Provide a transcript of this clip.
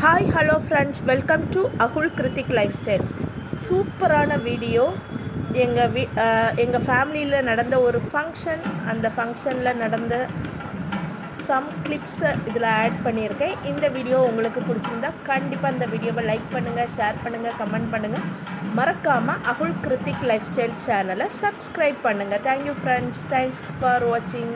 Hi hello friends, welcome to Akul Krithik lifestyle. சூப்பரான video. எங்கள் ஃபேமிலியில் நடந்த ஒரு ஃபங்க்ஷன், அந்த ஃபங்க்ஷனில் நடந்த சம் கிளிப்ஸை இதில் ஆட் பண்ணியிருக்கேன். இந்த வீடியோ உங்களுக்கு பிடிச்சிருந்தா கண்டிப்பாக இந்த வீடியோவை லைக் பண்ணுங்கள், ஷேர் பண்ணுங்கள், கமெண்ட் பண்ணுங்கள். மறக்காமல் அகுல் கிருத்திக் லைஃப் ஸ்டைல் சேனலை சப்ஸ்கிரைப் பண்ணுங்கள். தேங்க்யூ ஃப்ரெண்ட்ஸ், தேங்க்ஸ் ஃபார் வாட்சிங்.